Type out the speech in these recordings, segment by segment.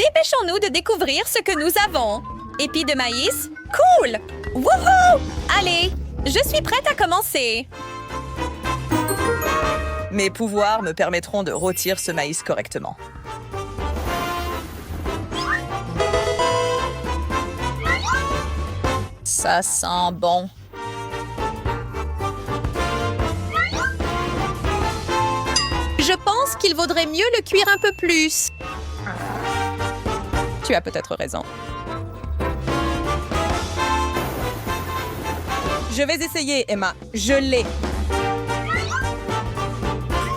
Dépêchons-nous de découvrir ce que nous avons. Épis de maïs? Cool! Wouhou! Allez, je suis prête à commencer. Mes pouvoirs me permettront de rôtir ce maïs correctement. Ça sent bon. Je pense qu'il vaudrait mieux le cuire un peu plus. Tu as peut-être raison. Je vais essayer, Emma. Je l'ai.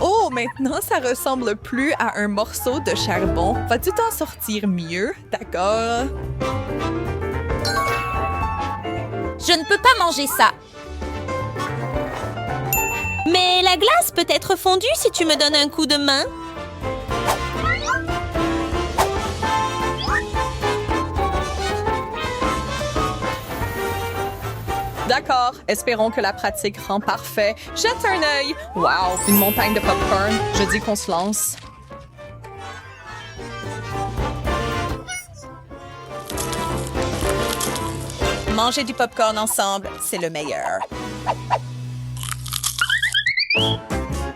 Oh, maintenant, ça ressemble plus à un morceau de charbon. Vas-tu t'en sortir mieux? D'accord. Je ne peux pas manger ça. Mais la glace peut être fondue si tu me donnes un coup de main. D'accord. Espérons que la pratique rend parfait. Jette un œil. Wow, une montagne de popcorn. Je dis qu'on se lance. Manger du popcorn ensemble, c'est le meilleur.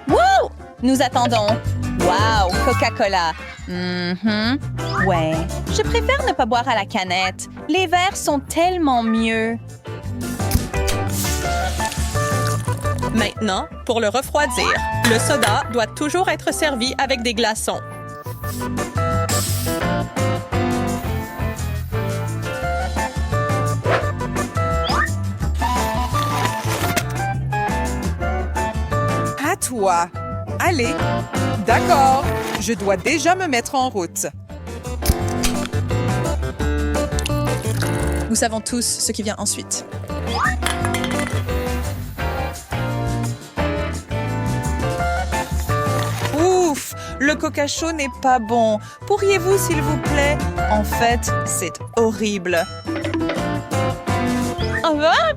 Wow! Nous attendons. Wow, Coca-Cola. Ouais. Je préfère ne pas boire à la canette. Les verres sont tellement mieux. Maintenant, pour le refroidir, le soda doit toujours être servi avec des glaçons. À toi. Allez. D'accord. Je dois déjà me mettre en route. Nous savons tous ce qui vient ensuite. Ouf! Le coca chaud n'est pas bon. Pourriez-vous, s'il vous plaît? En fait, c'est horrible.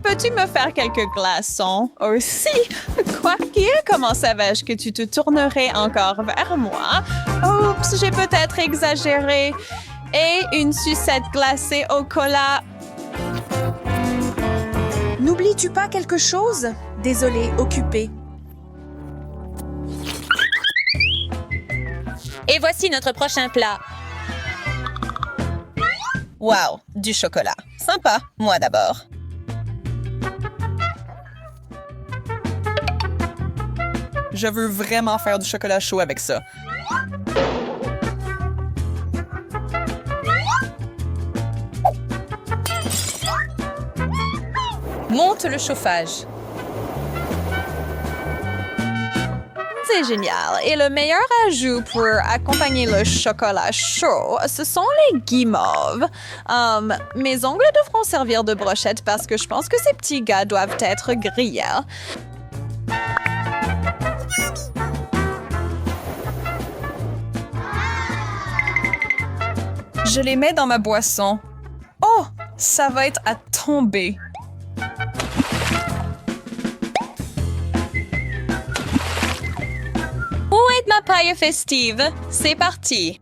Peux-tu me faire quelques glaçons? Aussi? Quoi qu'il, comment savais-je que tu te tournerais encore vers moi? Oups, j'ai peut-être exagéré. Et une sucette glacée au cola. N'oublies-tu pas quelque chose? Désolée, occupée. Et voici notre prochain plat. Wow, du chocolat. Sympa, moi d'abord. Je veux vraiment faire du chocolat chaud avec ça. Monte le chauffage. C'est génial. Et le meilleur ajout pour accompagner le chocolat chaud, ce sont les guimauves. Mes ongles devront servir de brochette parce que je pense que ces petits gars doivent être grillés. Je les mets dans ma boisson. Oh, ça va être à tomber. Où est ma paille festive? C'est parti.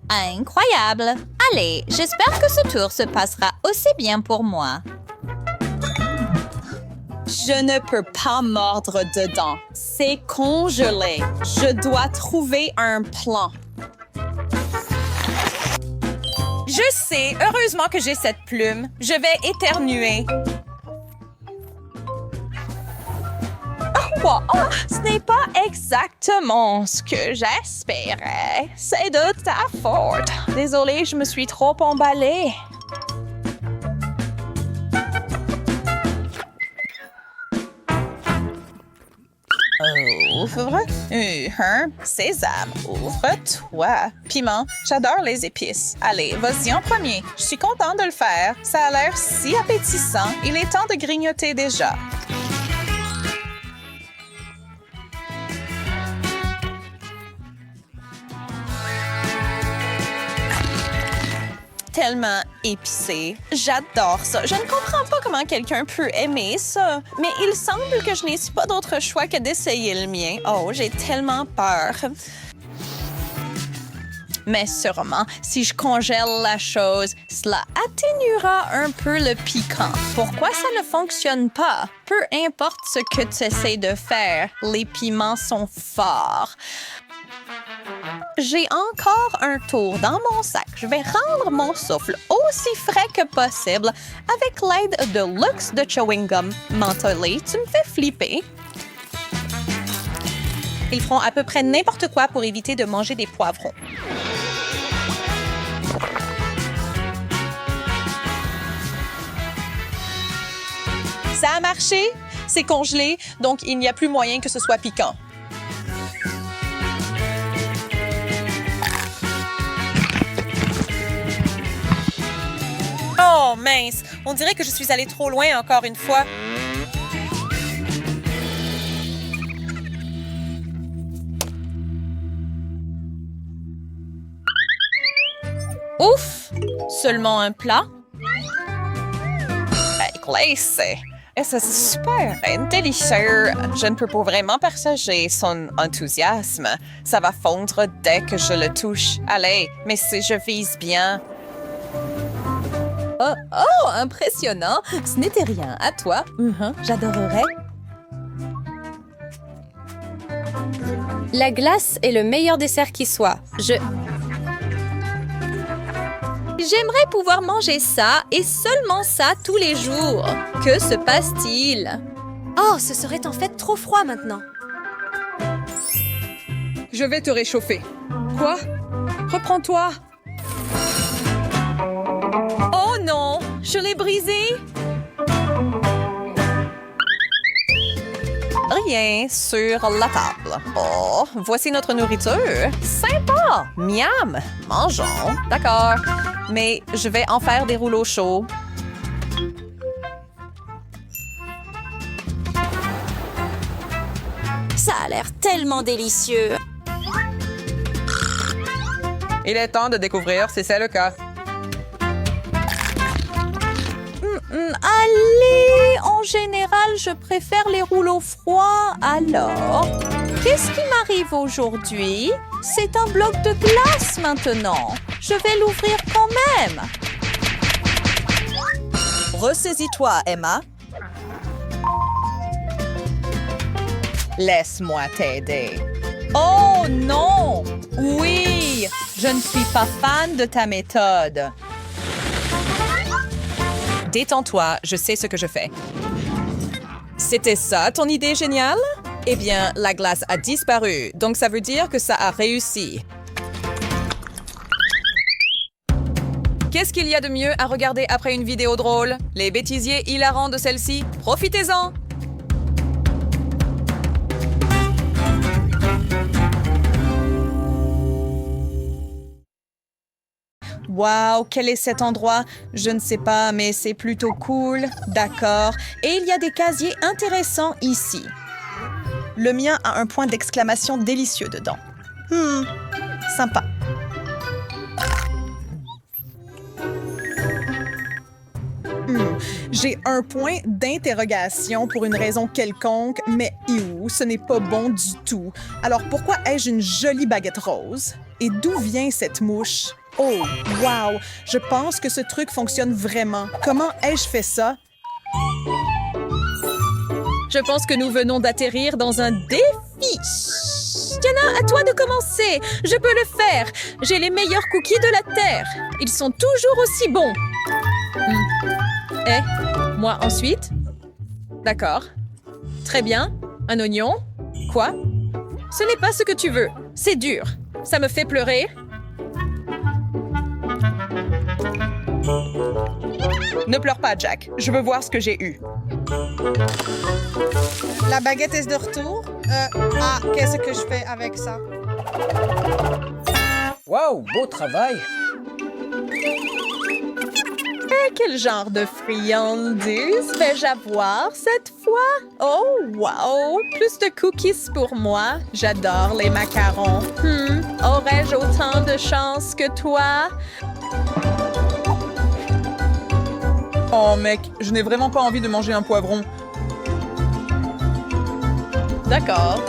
Incroyable. Allez, j'espère que ce tour se passera aussi bien pour moi. Je ne peux pas mordre dedans. C'est congelé. Je dois trouver un plan. Je sais, heureusement que j'ai cette plume. Je vais éternuer. Oh, ce n'est pas exactement ce que j'espérais. C'est de ta faute. Désolée, je me suis trop emballée. Ouvre. Sésame, ouvre-toi. Piment, j'adore les épices. Allez, vas-y en premier. Je suis contente de le faire. Ça a l'air si appétissant. Il est temps de grignoter déjà. tellement épicé. J'adore ça. Je ne comprends pas comment quelqu'un peut aimer ça. Mais il semble que je n'ai pas d'autre choix que d'essayer le mien. Oh, j'ai tellement peur. Mais sûrement, si je congèle la chose, cela atténuera un peu le piquant. Pourquoi ça ne fonctionne pas? Peu importe ce que tu essaies de faire, les piments sont forts. J'ai encore un tour dans mon sac. Je vais rendre mon souffle aussi frais que possible avec l'aide de Lux de Chewing Gum mentholé. Tu me fais flipper. Ils feront à peu près n'importe quoi pour éviter de manger des poivrons. Ça a marché, c'est congelé, donc il n'y a plus moyen que ce soit piquant. Oh mince, on dirait que je suis allée trop loin encore une fois. Ouf! Seulement un plat? Glacé. Et c'est super délicieux. Je ne peux pas vraiment partager son enthousiasme. Ça va fondre dès que je le touche. Allez, mais si je vise bien. Oh, impressionnant. Ce n'était rien. À toi. J'adorerais. La glace est le meilleur dessert qui soit. J'aimerais pouvoir manger ça et seulement ça tous les jours. Que se passe-t-il? Oh, ce serait en fait trop froid maintenant. Je vais te réchauffer. Quoi? Reprends-toi. Oh non, je l'ai brisé. Rien sur la table. Oh, voici notre nourriture. Sympa! Miam! Mangeons. D'accord. Mais je vais en faire des rouleaux chauds. Ça a l'air tellement délicieux. Il est temps de découvrir si c'est le cas. Allez, en général, je préfère les rouleaux froids. Alors, qu'est-ce qui m'arrive aujourd'hui? C'est un bloc de glace maintenant. Je vais l'ouvrir quand même. Ressaisis-toi, Emma. Laisse-moi t'aider. Oh non! Oui, je ne suis pas fan de ta méthode. Détends-toi, je sais ce que je fais. C'était ça ton idée géniale? Eh bien, la glace a disparu, donc ça veut dire que ça a réussi. Qu'est-ce qu'il y a de mieux à regarder après une vidéo drôle? Les bêtisiers hilarants de celle-ci? Profitez-en! Wow, quel est cet endroit? Je ne sais pas, mais c'est plutôt cool. D'accord. Et il y a des casiers intéressants ici. Le mien a un point d'exclamation délicieux dedans. Sympa. J'ai un point d'interrogation pour une raison quelconque, mais ce n'est pas bon du tout. Alors pourquoi ai-je une jolie baguette rose? Et d'où vient cette mouche? Oh, wow! Je pense que ce truc fonctionne vraiment. Comment ai-je fait ça? Je pense que nous venons d'atterrir dans un défi. Tiana, à toi de commencer. Je peux le faire. J'ai les meilleurs cookies de la Terre. Ils sont toujours aussi bons. Moi ensuite? D'accord. Très bien. Un oignon? Quoi? Ce n'est pas ce que tu veux. C'est dur. Ça me fait pleurer. Ne pleure pas, Jack. Je veux voir ce que j'ai eu. La baguette est de retour. Qu'est-ce que je fais avec ça? Wow, beau travail! Quel genre de friandise vais-je avoir cette fois? Oh, wow! Plus de cookies pour moi. J'adore les macarons. Aurais-je autant de chance que toi? Oh mec, je n'ai vraiment pas envie de manger un poivron. D'accord.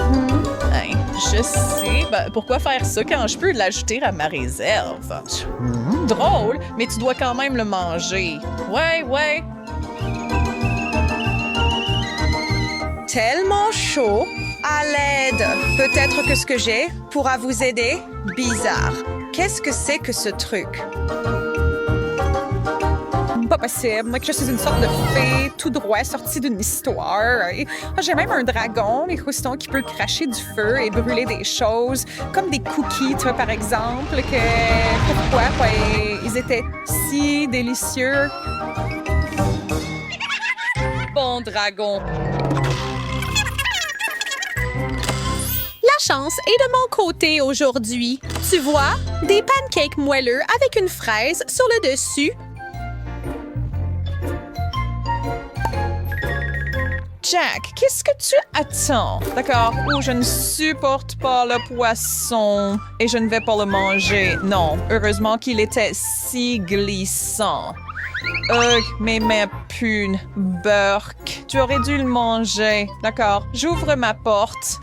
Hein, je sais. Ben, pourquoi faire ça quand je peux l'ajouter à ma réserve? Drôle, mais tu dois quand même le manger. Ouais. Tellement chaud. À l'aide. Peut-être que ce que j'ai pourra vous aider. Bizarre. Qu'est-ce que c'est que ce truc? Pas possible, moi que je suis une sorte de fée tout droit sortie d'une histoire. Et j'ai même un dragon, les croustons qui peut cracher du feu et brûler des choses, comme des cookies, tu vois, par exemple, que... Pourquoi? Ouais, ils étaient si délicieux. Bon dragon. La chance est de mon côté aujourd'hui. Tu vois, des pancakes moelleux avec une fraise sur le dessus. Jack, qu'est-ce que tu attends? D'accord. Oh, je ne supporte pas le poisson et je ne vais pas le manger. Non, heureusement qu'il était si glissant. Mes mains puent. Burk, tu aurais dû le manger. D'accord, j'ouvre ma porte.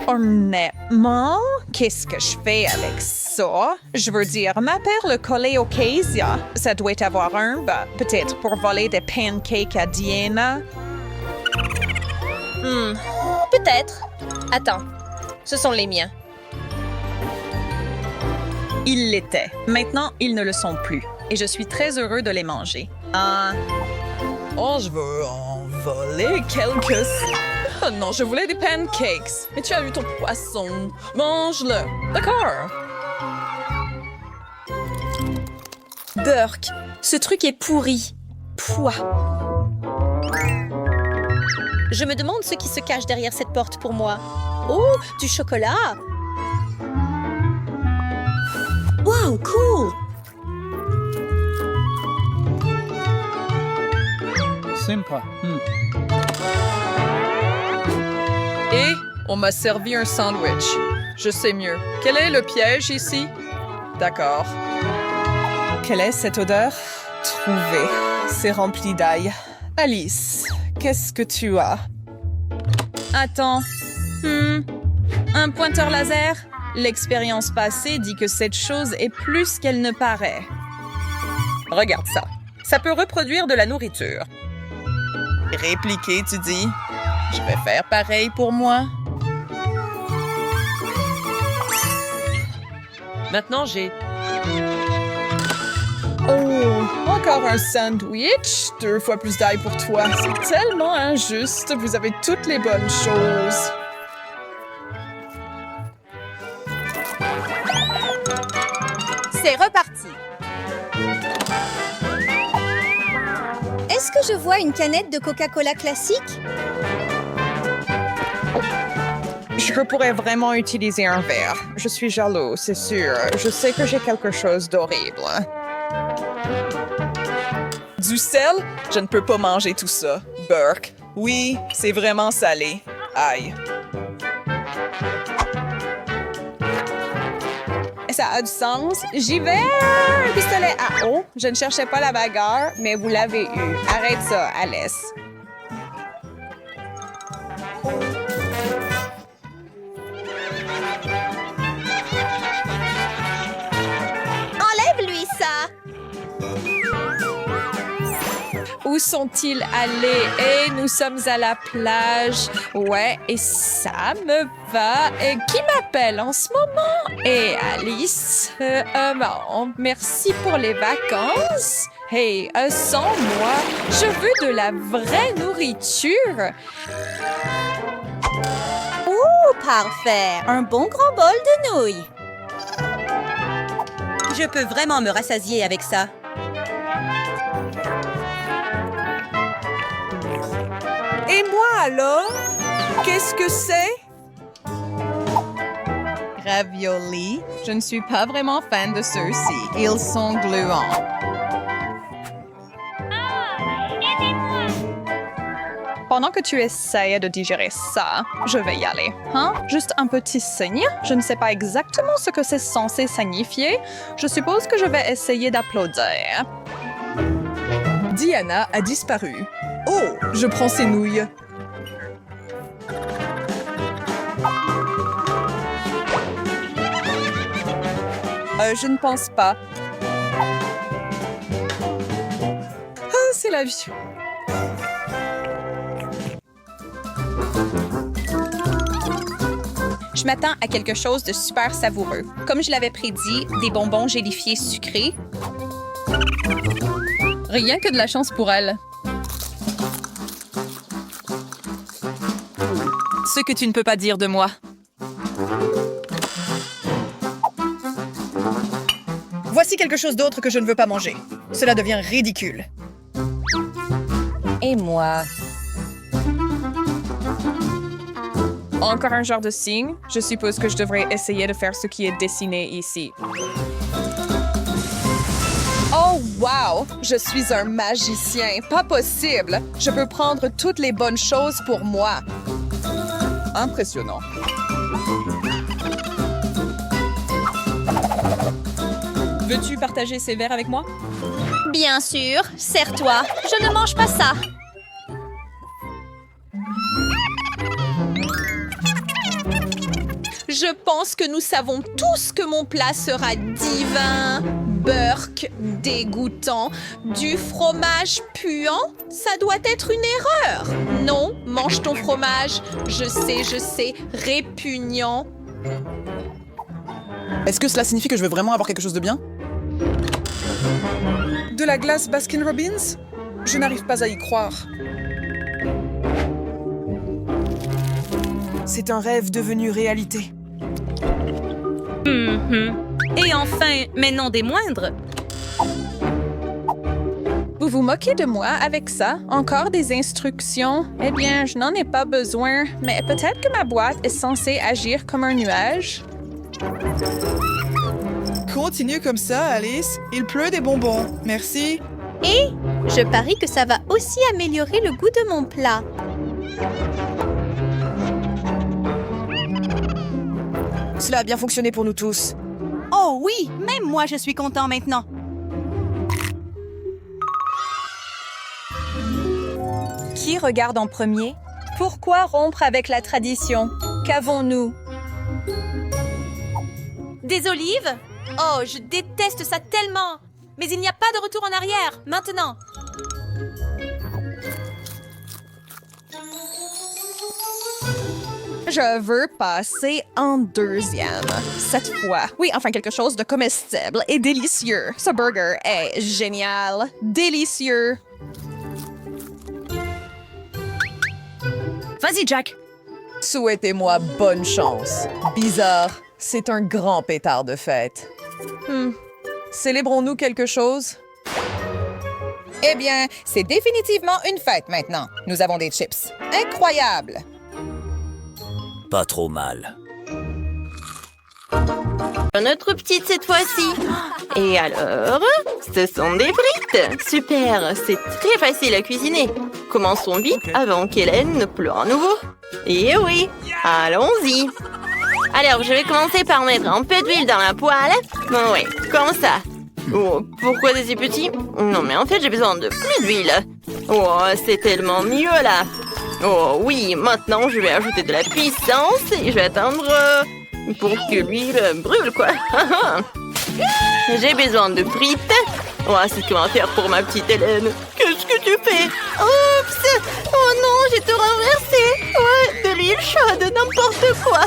Honnêtement, qu'est-ce que je fais avec ça? Je veux dire, ma perle collée au Kezia, ça doit avoir un, peut-être pour voler des pancakes à Diana. Peut-être. Attends, ce sont les miens. Ils l'étaient. Maintenant, ils ne le sont plus. Et je suis très heureux de les manger. Oh, je veux en voler quelques... Oh non, je voulais des pancakes. Mais tu as eu ton poisson. Mange-le. D'accord. Burk, ce truc est pourri. Pouah. Je me demande ce qui se cache derrière cette porte pour moi. Oh, du chocolat. Wow, cool. Sympa. Et on m'a servi un sandwich. Je sais mieux. Quel est le piège ici? D'accord. Quelle est cette odeur? Trouvé. C'est rempli d'ail. Alice, qu'est-ce que tu as? Attends. Un pointeur laser? L'expérience passée dit que cette chose est plus qu'elle ne paraît. Regarde ça. Ça peut reproduire de la nourriture. Répliquer, tu dis? Je vais faire pareil pour moi. Maintenant, j'ai... Oh, encore un sandwich? 2 fois plus d'ail pour toi. C'est tellement injuste. Vous avez toutes les bonnes choses. C'est reparti. Est-ce que je vois une canette de Coca-Cola classique? Je pourrais vraiment utiliser un verre. Je suis jaloux, c'est sûr. Je sais que j'ai quelque chose d'horrible. Du sel? Je ne peux pas manger tout ça. Burk. Oui, c'est vraiment salé. Aïe. Ça a du sens. J'y vais! Un pistolet à eau. Je ne cherchais pas la bagarre, mais vous l'avez eu. Arrête ça, Alice. Enlève-lui ça! Où sont-ils allés? Et nous sommes à la plage. Ouais, et ça me va. Et qui m'appelle en ce moment? Et Alice? Bon, merci pour les vacances. Hey, sans moi, je veux de la vraie nourriture. Ouh, parfait! Un bon grand bol de nouilles. Je peux vraiment me rassasier avec ça. Et moi alors? Qu'est-ce que c'est? Ravioli. Je ne suis pas vraiment fan de ceux-ci. Ils sont gluants. Pendant que tu essayes de digérer ça, je vais y aller. Hein? Juste un petit signe. Je ne sais pas exactement ce que c'est censé signifier. Je suppose que je vais essayer d'applaudir. Diana a disparu. Oh, je prends ses nouilles. Je ne pense pas. Ah, c'est la vie. Je m'attends à quelque chose de super savoureux. Comme je l'avais prédit, des bonbons gélifiés sucrés. Rien que de la chance pour elle. Ce que tu ne peux pas dire de moi. Voici quelque chose d'autre que je ne veux pas manger. Cela devient ridicule. Et moi? Encore un genre de signe. Je suppose que je devrais essayer de faire ce qui est dessiné ici. Oh, wow! Je suis un magicien. Pas possible! Je peux prendre toutes les bonnes choses pour moi. Impressionnant. Veux-tu partager ces verres avec moi? Bien sûr, serre-toi. Je ne mange pas ça. Je pense que nous savons tous que mon plat sera divin, burk, dégoûtant, du fromage puant. Ça doit être une erreur. Non, mange ton fromage. Je sais, répugnant. Est-ce que cela signifie que je vais vraiment avoir quelque chose de bien? De la glace Baskin Robbins? Je n'arrive pas à y croire. C'est un rêve devenu réalité. Et enfin, mais non des moindres, Vous vous moquez de moi avec ça? Encore des instructions? Eh bien, je n'en ai pas besoin, mais peut-être que ma boîte est censée agir comme un nuage. Continue comme ça, Alice. Il pleut des bonbons. Merci. et je parie que ça va aussi améliorer le goût de mon plat. Cela a bien fonctionné pour nous tous. Oh oui, même moi je suis content maintenant. Qui regarde en premier? Pourquoi rompre avec la tradition? Qu'avons-nous? Des olives? Oh, je déteste ça tellement! Mais il n'y a pas de retour en arrière, maintenant! Je veux passer en deuxième. Cette fois. Oui, enfin quelque chose de comestible et délicieux. Ce burger est génial. Délicieux. Vas-y, Jack. Souhaitez-moi bonne chance. Bizarre, c'est un grand pétard de fête. Célébrons-nous quelque chose? Eh bien, c'est définitivement une fête maintenant. Nous avons des chips. Incroyable! Pas trop mal. Notre petite cette fois-ci. Et alors, ce sont des frites. Super, c'est très facile à cuisiner. Commençons vite avant qu'Hélène ne pleure à nouveau. Et oui, allons-y. Alors, je vais commencer par mettre un peu d'huile dans la poêle. Oui, comme ça. Oh, pourquoi des si petits? Non, mais en fait, j'ai besoin de plus d'huile. Oh, c'est tellement mieux là. Oh oui, maintenant, je vais ajouter de la puissance et je vais attendre pour que l'huile brûle, quoi. J'ai besoin de frites. Oh, c'est ce qu'on va faire pour ma petite Hélène. Qu'est-ce que tu fais? Oups! Oh non, j'ai tout renversé. Ouais, de l'huile chaude, n'importe quoi.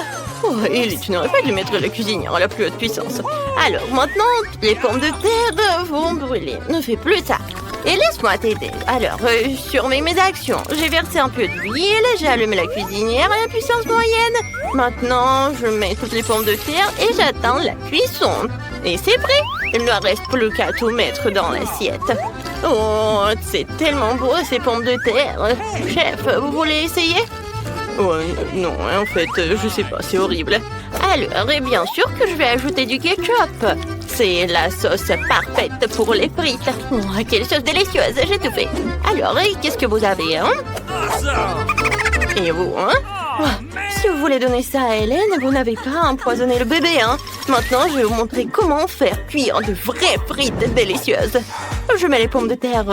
Oh, Ellie, tu n'aurais pas dû mettre la cuisinière à la plus haute puissance. Alors, maintenant, les pommes de terre vont brûler. Ne fais plus ça. Et laisse-moi t'aider. Alors, surveille mes actions. J'ai versé un peu d'huile, j'ai allumé la cuisinière à la puissance moyenne. Maintenant, je mets toutes les pommes de terre et j'attends la cuisson. Et c'est prêt. Il ne reste plus qu'à tout mettre dans l'assiette. Oh, c'est tellement beau ces pommes de terre. Chef, vous voulez essayer? Oh, non, en fait, je sais pas, c'est horrible. Alors, et bien sûr que je vais ajouter du ketchup. C'est la sauce parfaite pour les frites. Oh, quelle sauce délicieuse, j'ai tout fait. Alors, et qu'est-ce que vous avez, hein? Et vous, hein? Si vous voulez donner ça à Hélène, vous n'avez pas empoisonné le bébé, hein? Maintenant, je vais vous montrer comment faire cuire de vraies frites délicieuses. Je mets les pommes de terre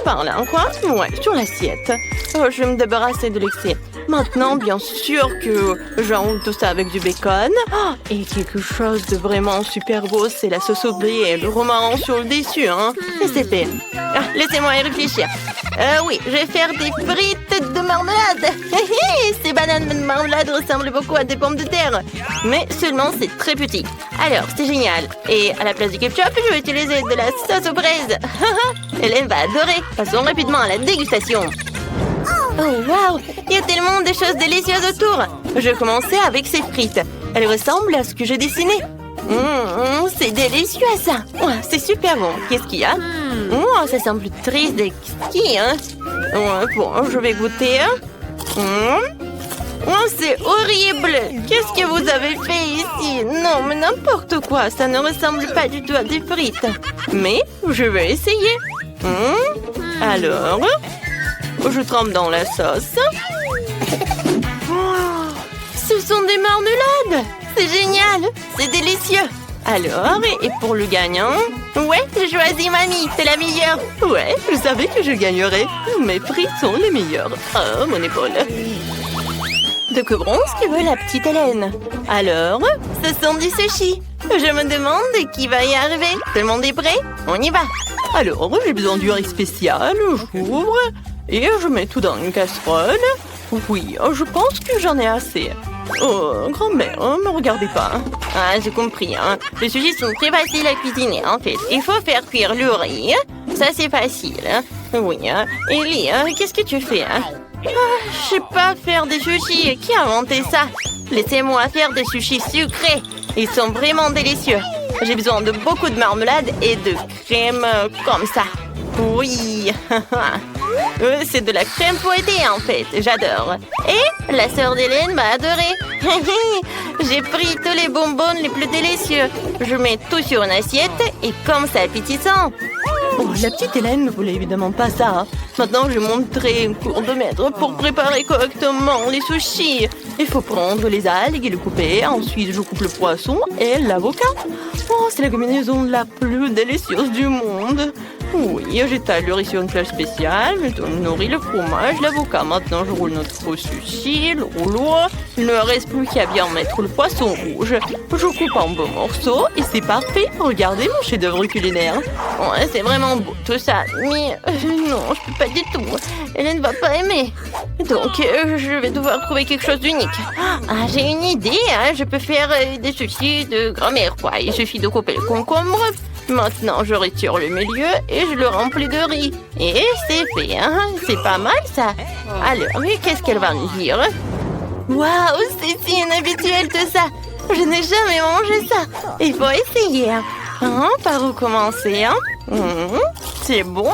par là, quoi? Ouais, sur l'assiette. Je vais me débarrasser de l'excès. Maintenant, bien sûr que j'enroule tout ça avec du bacon. Et quelque chose de vraiment super beau, c'est la sauce au blé et le romarin sur le dessus, hein? Et c'est fait. Laissez-moi y réfléchir. Oui, je vais faire des frites de marmelade. Ces bananes de marmelade ressemblent beaucoup à des pommes de terre. Mais seulement c'est très petit. Alors, c'est génial. Et à la place du ketchup, je vais utiliser de la sauce aux fraises. Hélène va adorer. Passons rapidement à la dégustation. Oh, waouh! Il y a tellement de choses délicieuses autour. Je vais commencer avec ces frites. Elles ressemblent à ce que j'ai dessiné. C'est délicieux, ça. C'est super bon. Qu'est-ce qu'il y a? Ça semble triste et exquis, hein? Bon, je vais goûter. C'est horrible! Qu'est-ce que vous avez fait ici? Non, mais n'importe quoi. Ça ne ressemble pas du tout à des frites. Mais je vais essayer. Alors, je trempe dans la sauce. Ce sont des marmelades! C'est génial! C'est délicieux! Alors, et pour le gagnant? Ouais, j'ai choisi mamie, c'est la meilleure! Ouais, je savais que je gagnerais. Mes frites sont les meilleures. Oh, mon épaule! De que bronze que veut la petite Hélène? Alors, ce sont du sushi. Je me demande qui va y arriver. Tout le monde est prêt? On y va! Alors, j'ai besoin du riz spécial, j'ouvre et je mets tout dans une casserole. Oui, je pense que j'en ai assez. Oh, grand-mère, me regardez pas. J'ai compris, hein. Les sushis sont très faciles à cuisiner, en fait. Il faut faire cuire le riz. Ça, c'est facile. Oui, Ellie, qu'est-ce que tu fais, hein? Je sais pas faire des sushis. Qui a inventé ça? Laissez-moi faire des sushis sucrés. Ils sont vraiment délicieux. J'ai besoin de beaucoup de marmelade et de crème comme ça. Oui. C'est de la crème fouettée, en fait. J'adore. Et la sœur d'Hélène m'a adoré. J'ai pris tous les bonbons les plus délicieux. Je mets tout sur une assiette et comme ça appétissant. Oh, la petite Hélène ne voulait évidemment pas ça. Maintenant, je vais montrer un cours de maître pour préparer correctement les sushis. Il faut prendre les algues et les couper. Ensuite, je coupe le poisson et l'avocat. Oh, c'est la combinaison la plus délicieuse du monde. Oui, j'étale le riz sur une plage spéciale, je nourris le fromage, l'avocat. Maintenant, je roule notre sushi, le rouleau. Il ne reste plus qu'à bien mettre le poisson rouge. Je coupe en beaux morceaux et c'est parfait. Regardez mon chef-d'œuvre culinaire. Ouais, c'est vraiment beau tout ça. Mais non, je peux pas du tout. Hélène ne va pas aimer. Donc, je vais devoir trouver quelque chose d'unique. J'ai une idée. Je peux faire des sushis de grand-mère, quoi. Il suffit de couper le concombre. Maintenant, je retire le milieu et je le remplis de riz. Et c'est fait, hein? C'est pas mal, ça. Alors, qu'est-ce qu'elle va me dire? Waouh, c'est si inhabituel tout ça. Je n'ai jamais mangé ça. Il faut essayer. Par où commencer, hein? C'est bon.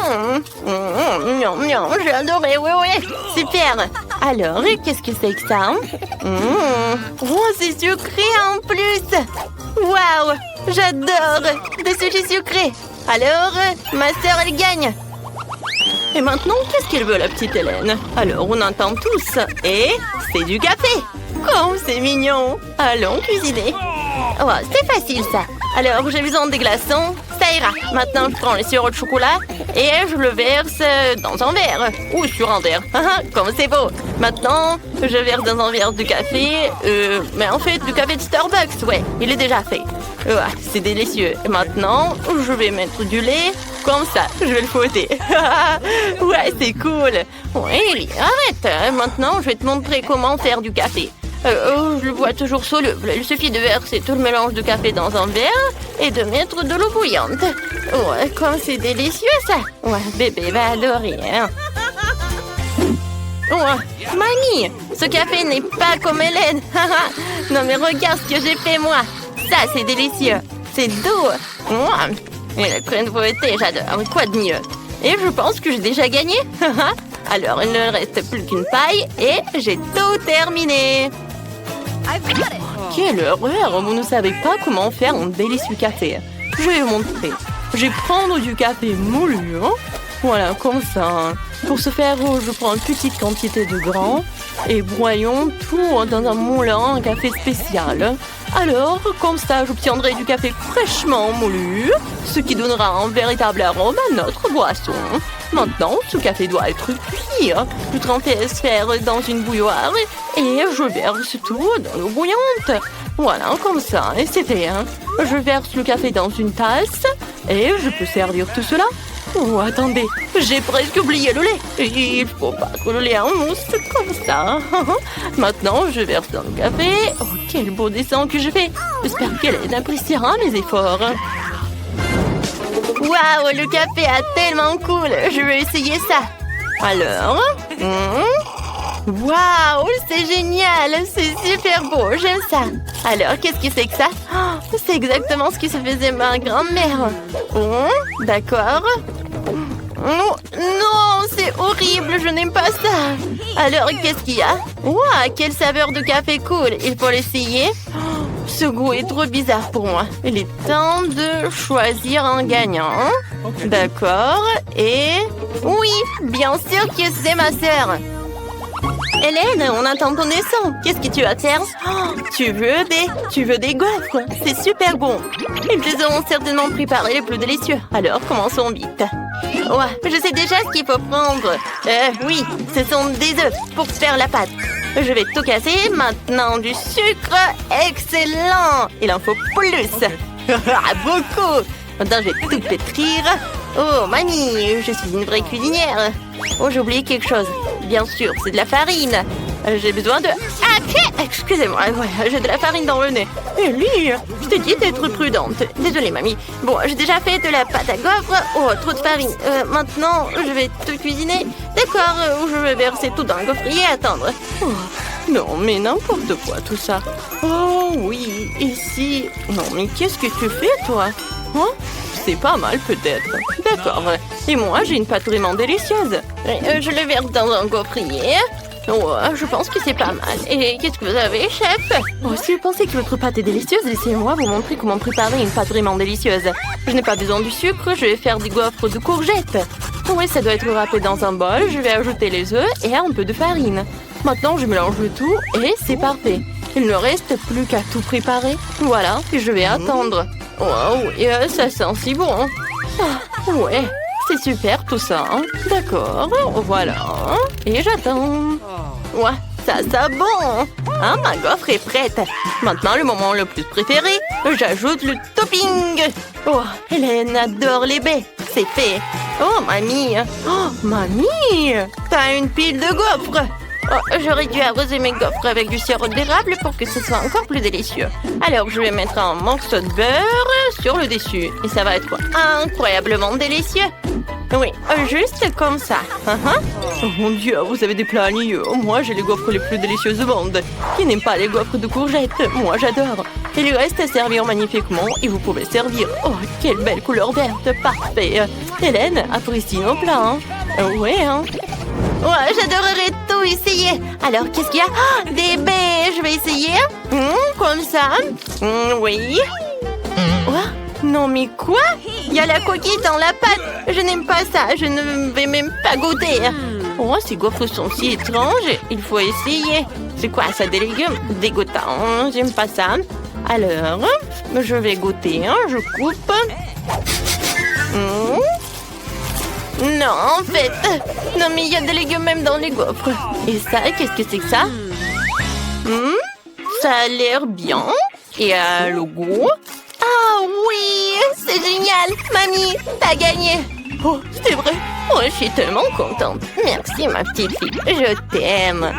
J'ai adoré, oui. Super. Alors, qu'est-ce que c'est que ça? Oh, c'est sucré en plus. Waouh, j'adore. Des sushis sucrés. Alors, ma sœur, elle gagne. Et maintenant, qu'est-ce qu'elle veut, la petite Hélène? Alors, on entend tous. Et c'est du café. Oh, c'est mignon. Allons cuisiner. Oh, c'est facile, ça. Alors, j'ai besoin des glaçons. Ça ira. Maintenant, je prends le sirop de chocolat et je le verse dans un verre. Ou sur un verre. Comme c'est beau. Maintenant, je verse dans un verre de café. Mais en fait, du café de Starbucks, ouais. Il est déjà fait. C'est délicieux. Et maintenant, je vais mettre du lait. Comme ça, je vais le fouetter. Ouais, c'est cool. Ouais, Ellie, arrête. Maintenant, je vais te montrer comment faire du café. Je le bois toujours soluble. Il suffit de verser tout le mélange de café dans un verre et de mettre de l'eau bouillante. Ouais, comme c'est délicieux, ça. Ouais, bébé va adorer, hein. Ouais, mamie, ce café n'est pas comme Hélène. Non, mais regarde ce que j'ai fait, moi. Ça, c'est délicieux. C'est doux. Et la crème fouettée, j'adore. Quoi de mieux? Et je pense que j'ai déjà gagné. Alors, il ne reste plus qu'une paille et j'ai tout terminé. Quelle horreur! Vous ne savez pas comment faire un délicieux café. Je vais vous montrer. Je vais prendre du café moulu. Voilà, comme ça. Pour ce faire, je prends une petite quantité de grains et broyons tout dans un moulin à café spécial. Alors, comme ça, j'obtiendrai du café fraîchement moulu, ce qui donnera un véritable arôme à notre boisson. Maintenant, ce café doit être cuit. Je transfère dans une bouilloire et je verse tout dans l'eau bouillante. Voilà, comme ça, et c'est fait. Je verse le café dans une tasse et je peux servir tout cela. Oh, attendez, j'ai presque oublié le lait. Il faut battre le lait en mousse, comme ça. Maintenant, je verse dans le café. Oh, quel beau dessin que je fais. J'espère qu'elle appréciera mes efforts. Waouh, le café est tellement cool. Je vais essayer ça. Alors, waouh, c'est génial. C'est super beau, j'aime ça. Alors, qu'est-ce que c'est que ça? Oh, c'est exactement ce que se faisait ma grand-mère. D'accord. Oh, non, c'est horrible, je n'aime pas ça. Alors, qu'est-ce qu'il y a? Waouh, quelle saveur de café cool. Il faut l'essayer. Oh, ce goût est trop bizarre pour moi. Il est temps de choisir un gagnant. D'accord. Et... oui, bien sûr que c'est ma sœur. Hélène, on attend ton dessin. Qu'est-ce que tu vas faire? Oh, tu veux des gaufres? C'est super bon. Ils te auront certainement préparé les plus délicieux. Alors, commençons vite. Ouais, je sais déjà ce qu'il faut prendre. Oui, ce sont des œufs pour faire la pâte. Je vais tout casser. Maintenant, du sucre. Excellent. Il en faut plus. Beaucoup. Maintenant, je vais tout pétrir. Oh, mamie, je suis une vraie cuisinière. Oh, j'ai oublié quelque chose. Bien sûr, c'est de la farine. J'ai besoin de... ah, excusez-moi, ouais, j'ai de la farine dans le nez. Ellie, je t'ai dit d'être prudente. Désolée, mamie. Bon, j'ai déjà fait de la pâte à gaufres. Oh, trop de farine. Maintenant, je vais tout cuisiner. D'accord, je vais verser tout dans le gaufrier et attendre. Oh, non, mais n'importe quoi, tout ça. Oh, oui, ici... non, mais qu'est-ce que tu fais, toi? Hein? C'est pas mal, peut-être. D'accord. Et moi, j'ai une pâte vraiment délicieuse. Je le verse dans un gaufrier. Oh, je pense que c'est pas mal. Et qu'est-ce que vous avez, chef? Oh, si vous pensez que votre pâte est délicieuse, laissez-moi vous montrer comment préparer une pâte vraiment délicieuse. Je n'ai pas besoin du sucre, je vais faire des gaufres de courgettes. Oui, ça doit être râpé dans un bol. Je vais ajouter les œufs et un peu de farine. Maintenant, je mélange le tout et c'est parfait. Il ne reste plus qu'à tout préparer. Voilà, et je vais attendre. Wow, et ça sent si bon. Ah, ouais, c'est super tout ça. D'accord, voilà. Et j'attends. Ouais, ça sent bon. Ah, ma gaufre est prête. Maintenant, le moment le plus préféré, j'ajoute le topping. Oh, Hélène adore les baies. C'est fait. Oh, mamie. Oh, mamie. T'as une pile de gaufres. Oh, j'aurais dû arroser mes gaufres avec du sirop d'érable pour que ce soit encore plus délicieux. Alors, je vais mettre un morceau de beurre sur le dessus. Et ça va être incroyablement délicieux. Oui, juste comme ça. Oh mon Dieu, vous avez des plats alignés. Moi, j'ai les gaufres les plus délicieuses au monde. Qui n'aime pas les gaufres de courgettes? Moi, j'adore. Il reste à servir magnifiquement et vous pouvez servir. Oh, quelle belle couleur verte. Parfait. Hélène, apprécie nos plats. Ouais, Ouais, j'adorerais tout essayer. Alors, qu'est-ce qu'il y a? Oh, des baies, je vais essayer. Comme ça. Oui. Oh, non, mais quoi? Il y a la coquille dans la pâte. Je n'aime pas ça. Je ne vais même pas goûter. Oh, ces gaufres sont si étranges. Il faut essayer. C'est quoi ça, des légumes? Dégoûtant. J'aime pas ça. Alors, je vais goûter. Je coupe. Non, en fait. Non, mais il y a des légumes même dans les gaufres. Et ça, qu'est-ce que c'est que ça? Ça a l'air bien. Et le goût? Ah oui, c'est génial. Mamie, t'as gagné. Oh, c'est vrai. Oh, je suis tellement contente. Merci, ma petite fille. Je t'aime.